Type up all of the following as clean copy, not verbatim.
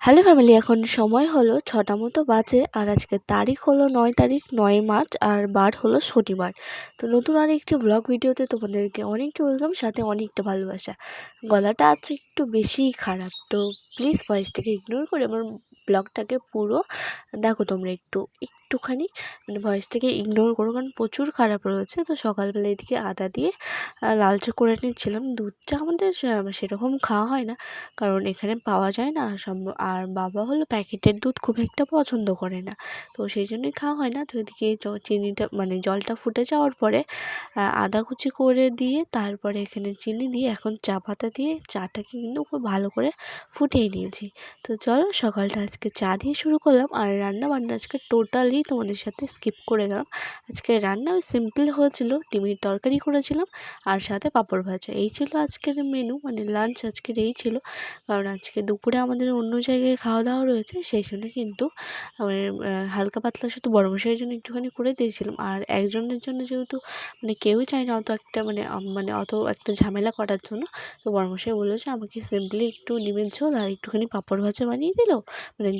Hello family, এখন সময় হলো ৬টা মতো বাজে। আর আজকে তারিখ হলো ৯ তারিখ, ৯ মার্চ, আর বার হলো শনিবার। তো নতুন আর একটি ব্লগ ভিডিওতে তোমাদেরকে অনেকটা ওয়েলকাম, সাথে অনেকটা ভালোবাসা। গলাটা আছে একটু বেশিই খারাপ, তো প্লিজ ভয়েসটাকে ইগনোর করে আমার ব্লগটাকে পুরো দেখো। তোমরা একটুখানি ভয়েসটাকে ইগনোর করো, কারণ প্রচুর খারাপ রয়েছে। তো সকালবেলা এদিকে আদা দিয়ে লাল চা করে নিচ্ছিলাম। দুধ চা আমাদের সেরকম খাওয়া হয় না, কারণ এখানে পাওয়া যায় না। আর বাবা হলো প্যাকেটের দুধ খুব একটা পছন্দ করে না, তো সেই জন্যই খাওয়া হয় না। তো এদিকে চিনিটা জলটা ফুটে যাওয়ার পরে আদা কুচি করে দিয়ে তারপরে এখানে চিনি দিয়ে এখন চা পাতা দিয়ে চাটাকে কিন্তু খুব ভালো করে ফুটিয়ে নিয়েছি। তো চলো, সকালটা আজকে চা দিয়ে শুরু করলাম। আর রান্না বান্না আজকে টোটালি তোমাদের সাথে স্কিপ করে গেলাম। আজকে রান্না ওই সিম্পল হয়েছিল, ডিমের তরকারি করেছিলাম আর সাথে পাঁপড় ভাজা। এই ছিল আজকের মেনু, লাঞ্চ আজকের এই ছিল। কারণ আজকে দুপুরে আমাদের অন্য জায়গায় খাওয়া দাওয়া রয়েছে, সেই জন্য কিন্তু আমি হালকা পাতলা শুধু বড় মশাইয়ের জন্য একটুখানি করে দিয়েছিলাম। আর একজনের জন্য যেহেতু কেউই চায় না অত একটা অত একটা ঝামেলা করার জন্য, তো বড় মশাই বললো যে আমাকে সিম্পলি একটু ডিমের ঝোল আর একটুখানি পাঁপড় ভাজা বানিয়ে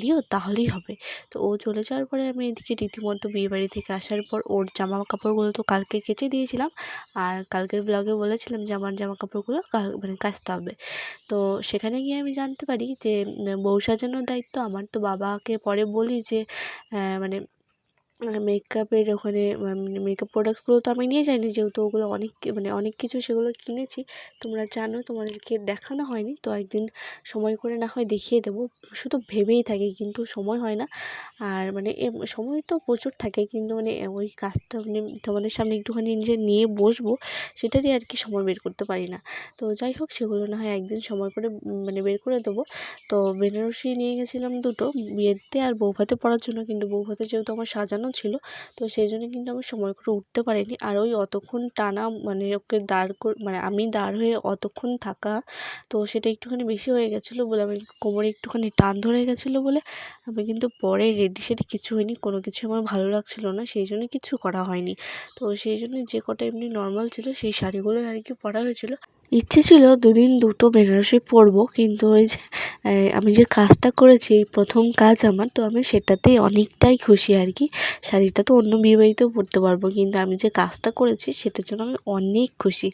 দিও তাহলেই হবে। তো ও চলে যাওয়ার পরে আমি এদিকে রীতিমতো বিয়েবাড়ি থেকে আসার পর ওর জামা কাপড়গুলো তো কালকে কেচে দিয়েছিলাম। আর কালকের ব্লগে বলেছিলাম যে আমার জামা কাপড়গুলো কাচতে হবে। তো সেখানে গিয়ে আমি জানতে পারি যে বউ সাজানোর দায়িত্ব আমার। তো বাবাকে পরে বলি যে মানে মেকআপের ওখানে মেকআপ প্রোডাক্টসগুলো তো আমি নিয়ে যাইনি, যেহেতু ওগুলো অনেক কিছু সেগুলো কিনেছি। তোমরা জানো, তোমাদেরকে দেখানো হয়নি, তো একদিন সময় করে না হয় দেখিয়ে দেবো। শুধু ভেবেই থাকি কিন্তু সময় হয় না। আর সময় তো প্রচুর থাকে, কিন্তু ওই কাজটা তোমাদের সামনে একটুখানি যে নিয়ে বসবো, সেটারই আর কি সময় বের করতে পারি না। তো যাই হোক, সেগুলো না হয় একদিন সময় করে বের করে দেবো। তো বেনারসি নিয়ে গেছিলাম দুটো, বিয়েতে আর বৌভাতে পরার জন্য। কিন্তু বৌভাতে যেহেতু আমার সাজানো ছিল, তো সেই জন্য কিন্তু আমি সময় করে উঠতে পারিনি। আর ওই অতক্ষণ টানা ওকে আমি দাঁড় হয়ে অতক্ষণ থাকা, তো সেটা একটুখানি বেশি হয়ে গেছিলো বলে আমি কোমরে একটুখানি টান ধরে গেছিলো বলে আমি কিন্তু পরে রেডি সেডি কিছু হয়নি, কোনো কিছু আমার ভালো লাগছিলো না, সেই জন্য কিছু করা হয়নি। তো সেই জন্য যে কটা এমনি নর্মাল ছিল সেই শাড়িগুলোই আর কি পরা হয়েছিল। ইচ্ছে ছিল দুদিন দুটো বেনারসি পরবো, কিন্তু ওই যে আমি যে কাজটা করেছি, এই প্রথম কাজ আমার, তো আমি সেটাতেই অনেকটাই খুশি আর কি। শাড়িটা তো অন্য বিয়েবাড়িতেও পরতে পারবো, কিন্তু আমি যে কাজটা করেছি সেটার জন্য আমি অনেক খুশি।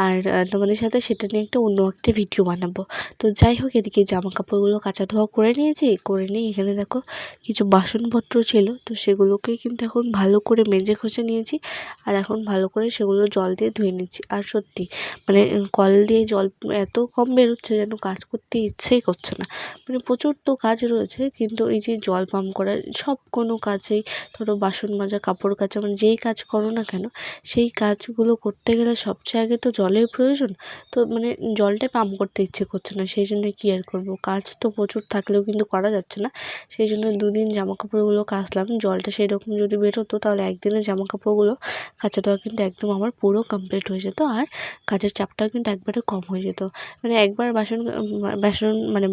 আর তোমাদের সাথে সেটা নিয়ে অন্য একটা ভিডিও বানাবো। তো যাই হোক, এদিকে জামা কাপড়গুলো কাচা ধোয়া করে নিয়েছি। করে নিয়ে এখানে দেখো কিছু বাসনপত্র ছিল, তো সেগুলোকে কিন্তু এখন ভালো করে মেজে ঘষে নিয়েছি। আর এখন ভালো করে সেগুলো জল দিয়ে ধুয়ে নিচ্ছি। আর সত্যি কল দিয়ে জল এত কম বেরোচ্ছে যেন কাজ করতে ইচ্ছেই করছে না। প্রচুর তো কাজ রয়েছে, কিন্তু এই যে জল পাম্প করা সব কোনো কাজেই, ধরো বাসন মাজা, কাপড় কাচা, যেই কাজ করো না কেন, সেই কাজগুলো করতে গেলে সবচেয়ে আগে তো জলের প্রয়োজন। তো জলটা পাম্প করতে ইচ্ছে করছে না, সেই জন্য কী আর করবো, কাজ তো প্রচুর থাকলেও কিন্তু করা যাচ্ছে না। সেই জন্য দুদিন জামা কাপড়গুলো কাচলাম। জলটা সেরকম যদি বেরোতো তাহলে একদিনে জামা কাপড়গুলো কাচা দেওয়া কিন্তু একদম আমার পুরো কমপ্লিট হয়ে যেত। আর কাজের চাপটাও কিন্তু একবারে কম হয়ে যেত। একবার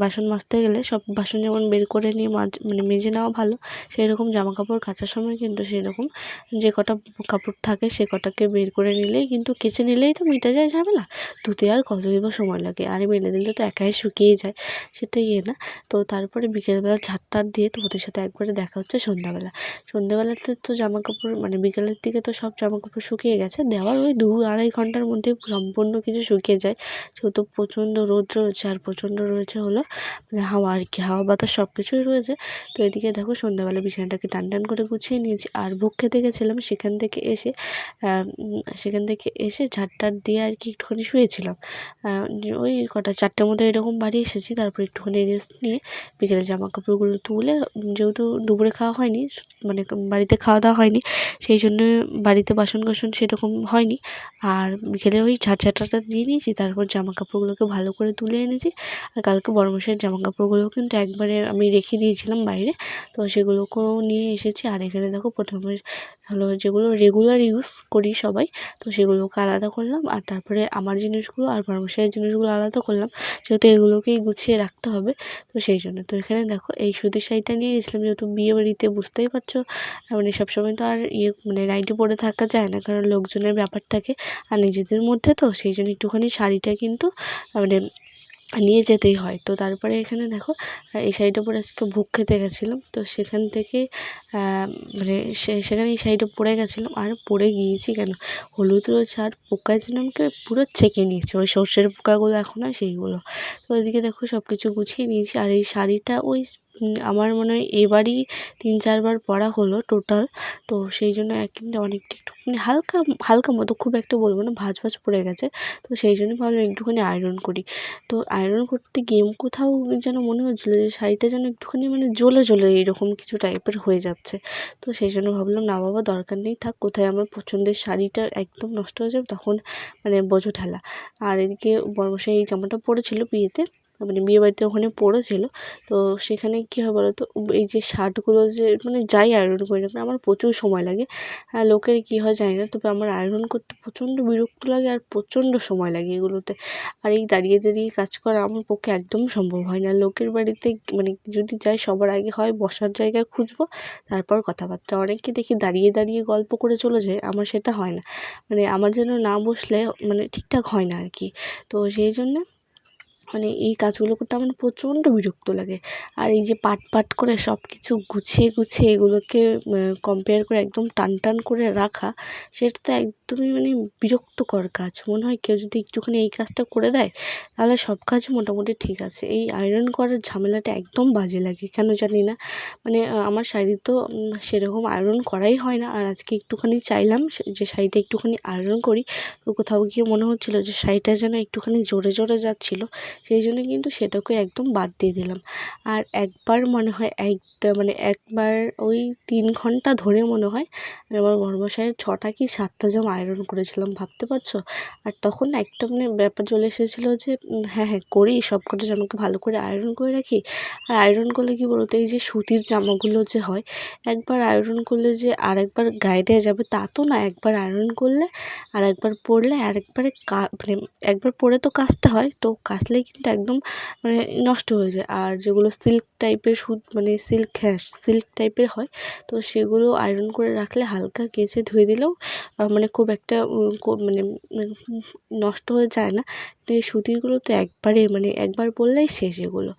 বাসন মাজতে গেলে সব বাসন যেমন বের করে নিয়ে মেজে নেওয়া ভালো, সেই রকম জামা কাপড় কাচার সময় কিন্তু সেই রকম যে কটা কাপড় থাকে সে কটাকে বের করে নিলেই কিন্তু কেচে নিলেই তো মিটে যায় ঝামেলা। ধুতে আর কতই বা সময় লাগে, আর মেলে দিলে তো একাই শুকিয়ে যায়, সেটাই না। তো তারপরে বিকেলবেলা ঝাড় দিয়ে তোমাদের সাথে একবারে দেখা হচ্ছে সন্ধ্যাবেলাতে তো জামা কাপড় বিকেলের দিকে তো সব জামা কাপড় শুকিয়ে গেছে। দেওয়ার ওই 2-2.5 ঘন্টার মধ্যে সম্পূর্ণ কিছু শুকিয়ে যায়, যেহেতু প্রচণ্ড রোদ রয়েছে আর প্রচণ্ড রয়েছে হলো হাওয়া আর কি, হাওয়া বাতাস সব কিছুই রয়েছে। তো এদিকে দেখো সন্ধ্যাবেলা বিছানাটাকে টান করে গুছিয়ে নিয়েছি। আর ভোগ খেতে গেছিলাম, সেখান থেকে এসে ঝাড় দিয়ে আর কি একটুখানি শুয়েছিলাম। ওই কটা 4টের মধ্যে এরকম বাড়ি এসেছি। তারপর একটুখানি রেস্ট নিয়ে বিকেলে জামা কাপড়গুলো তুলে, যেহেতু দুপুরে খাওয়া হয়নি, বাড়িতে খাওয়া দাওয়া হয়নি, সেই জন্য বাড়িতে বাসন কোসন সেরকম হয়নি। আর বিকেলে ওই ঝাঁটাটা দিয়ে নিয়েছি, তারপর জামা কাপড়গুলোকে ভালো করে তুলে এনেছি। আর কালকে বড় মশাইয়ের জামা কাপড়গুলোও কিন্তু একবারে আমি রেখে দিয়েছিলাম বাইরে, তো সেগুলোকেও নিয়ে এসেছি। আর এখানে দেখো প্রথমে হলো যেগুলো রেগুলার ইউজ করি সবাই, তো সেগুলোকে আলাদা করলাম। আর তারপরে আমার জিনিসগুলো আর বড় মশাইয়ের জিনিসগুলো আলাদা করলাম, যেহেতু এগুলোকেই গুছিয়ে রাখতে হবে, তো সেই জন্য। তো এখানে দেখো এই সুতির শাড়িটা নিয়ে গেছিলাম, যেহেতু বিয়েবাড়িতে বুঝতেই পারছো সবসময় তো আর নাইটি পরে থাকা যায় না, কারণ লোকজনের ব্যাপার থাকে আর নিজেদের মধ্যে, তো সেই জন্য একটুখানি শাড়িটা কিন্তু নিয়ে যেতেই হয়। তো তারপরে এখানে দেখো এই শাড়িটা পরে আজকে ভোগ খেতে গেছিলাম, তো সেখান থেকে মানে সেখানে এই শাড়িটা পরে গেছিলাম। আর পরে গিয়েছি কেন, হলুদ রয়েছে আর পোকায় যেন আমাকে পুরো ছেঁকে নিয়েছে, ওই সর্ষের পোকাগুলো এখন হয় সেইগুলো। তো ওইদিকে দেখো সব কিছু গুছিয়ে নিয়েছি। আর এই শাড়িটা ওই আমার মনে হয় এবারই 3-4 বার পরা হলো টোটাল। তো সেই জন্য কিন্তু অনেকটা একটুখানি হালকা হালকা মতো, খুব একটা বলবো না, ভাঁজ ভাঁজ পড়ে গেছে। তো সেই জন্য ভাবলাম একটুখানি আয়রন করি। তো আয়রন করতে গিয়ে কোথাও যেন মনে হচ্ছিলো যে শাড়িটা যেন একটুখানি মানে জ্বলে জ্বলে এইরকম কিছু টাইপের হয়ে যাচ্ছে। তো সেই জন্য ভাবলাম না বাবা, দরকার নেই, থাক, কোথায় আমার পছন্দের শাড়িটা একদম নষ্ট হয়ে যাবে তখন মানে বোঝো ঠেলা। আর এদিকে বড়মশাই এই জামাটা পরেছিল বিয়েতে, মানে বিয়েবাড়িতে ওখানে পরেছিল। তো সেখানে কী হয় বলো তো, এই যে শার্টগুলো যে মানে যাই আয়রন করি না আমার প্রচুর সময় লাগে। লোকের কী হয় জানি না, তবে আমার আয়রন করতে প্রচণ্ড বিরক্ত লাগে আর প্রচণ্ড সময় লাগে এগুলোতে। আর এই দাঁড়িয়ে দাঁড়িয়ে কাজ করা আমার পক্ষে একদম সম্ভব হয় না। লোকের বাড়িতে মানে যদি যাই সবার আগে হয় বসার জায়গা খুঁজবো, তারপর কথাবার্তা। অনেককে দেখি দাঁড়িয়ে দাঁড়িয়ে গল্প করে চলে যায়, আমার সেটা হয় না। মানে আমার যেন না বসলে মানে ঠিকঠাক হয় না আর কি। তো সেই জন্যে মানে এই কাজগুলো করতে আমার প্রচণ্ড বিরক্ত লাগে। আর এই যে পাট পাট করে সব কিছু গুছিয়ে গুছিয়ে এগুলোকে কম্পেয়ার করে একদম টান টান করে রাখা, সেটা তো একদমই মানে বিরক্তকর কাজ। মনে হয় কেউ যদি একটুখানি এই কাজটা করে দেয় তাহলে সব কাজই মোটামুটি ঠিক আছে। এই আয়রন করার ঝামেলাটা একদম বাজে লাগে, কেন জানি না। মানে আমার শাড়ি তো সেরকম আয়রন করাই হয় না। আর আজকে একটুখানি চাইলাম যে শাড়িটা একটুখানি আয়রন করি, তো কোথাও গিয়ে মনে হচ্ছিলো যে শাড়িটা যেন একটুখানি জোরে জোরে যাচ্ছিলো, সেই জন্য কিন্তু সেটাকে একদম বাদ দিয়ে দিলাম। আর একবার মনে হয় মানে একবার ওই 3 ঘন্টা ধরে মনে হয় আমি আমার বড়মশাইয়ের 6টা কি 7টা জামা আয়রন করেছিলাম, ভাবতে পারছো? আর তখন না একটা মানে ব্যাপার চলে এসেছিলো যে হ্যাঁ করি, সবকটা জামাকে ভালো করে আয়রন করে রাখি। আর আয়রন করলে কী বলো তো, এই যে সুতির জামাগুলো যে হয়, একবার আয়রন করলে যে আরেকবার গায়ে দেওয়া যাবে তা তো না। একবার আয়রন করলে আর একবার পরলে আরেকবারে মানে একবার পরে তো কাচতে হয়, তো কাচলেই কিন্তু একদম মানে নষ্ট হয়ে যায়। আর যেগুলো সিল্ক টাইপের মানে সিল্ক টাইপের হয়, তো সেগুলো আয়রন করে রাখলে হালকা কেচে ধুয়ে দিলেও মানে খুব একটা মানে নষ্ট হয়ে যায় না। তো এই সুতিরগুলো তো একবারে মানে একবার পরলেই শেষ এগুলো।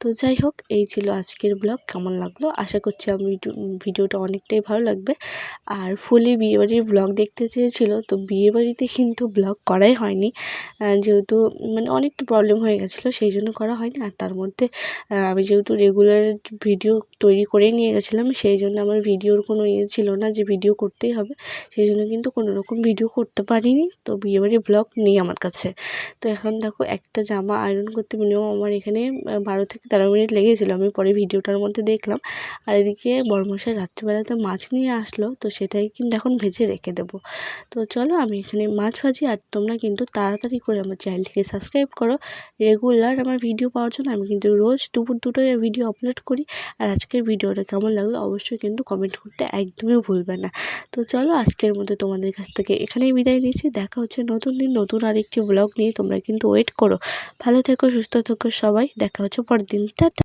তো যাই হোক, এই ছিল আজকের ব্লগ। কেমন লাগলো আশা করছি আমি ভিডিওটা অনেকটাই ভালো লাগবে। আর ফুলি বিয়েবাড়ির ব্লগ দেখতে চেয়েছিল, তো বিয়েবাড়িতে কিন্তু ব্লগ করাই হয়নি, যেহেতু মানে অনেকটা প্রবলেম হয়ে গেছিলো, সেই জন্য করা হয়নি। আর তার মধ্যে আমি যেহেতু রেগুলার ভিডিও তৈরি করেই নিয়ে গেছিলাম, সেই জন্য আমার ভিডিওর কোনো ছিল না যে ভিডিও করতেই হবে, সেই জন্য কিন্তু কোনো রকম ভিডিও করতে পারিনি। তো বিয়েবাড়ির ব্লগ নেই আমার কাছে। তো এখন দেখো একটা জামা আয়রন করতে মিনিমাম আমার এখানে 12 থেকে 13 মিনিট লেগেছিলো, আমি পরে ভিডিওটার মধ্যে দেখলাম। আর এদিকে বড়মশাই রাত্রিবেলাতে মাছ নিয়ে আসলো, তো সেটাই কিন্তু এখন ভেজে রেখে দেবো। তো চলো আমি এখানে মাছ ভাজি, আর তোমরা কিন্তু তাড়াতাড়ি করে আমার চ্যানেলটিকে সাবস্ক্রাইব করো। রেগুলার আমার ভিডিও পাওয়ার জন্য আমি কিন্তু রোজ দুপুর 2টোয় ভিডিও আপলোড করি। আর আজকের ভিডিওটা কেমন লাগলো অবশ্যই কিন্তু কমেন্ট করতে একদমই ভুলবে না। তো চলো আজকের মধ্যে তোমাদের কাছ থেকে এখানেই বিদায় নিচ্ছি। দেখা হচ্ছে নতুন দিন নতুন আরেকটি ব্লগ নিয়ে। তোমরা কিন্তু ওয়েট করো। ভালো থেকো, সুস্থ থেকো সবাই। দেখা হচ্ছে পরের দিন। টাটা।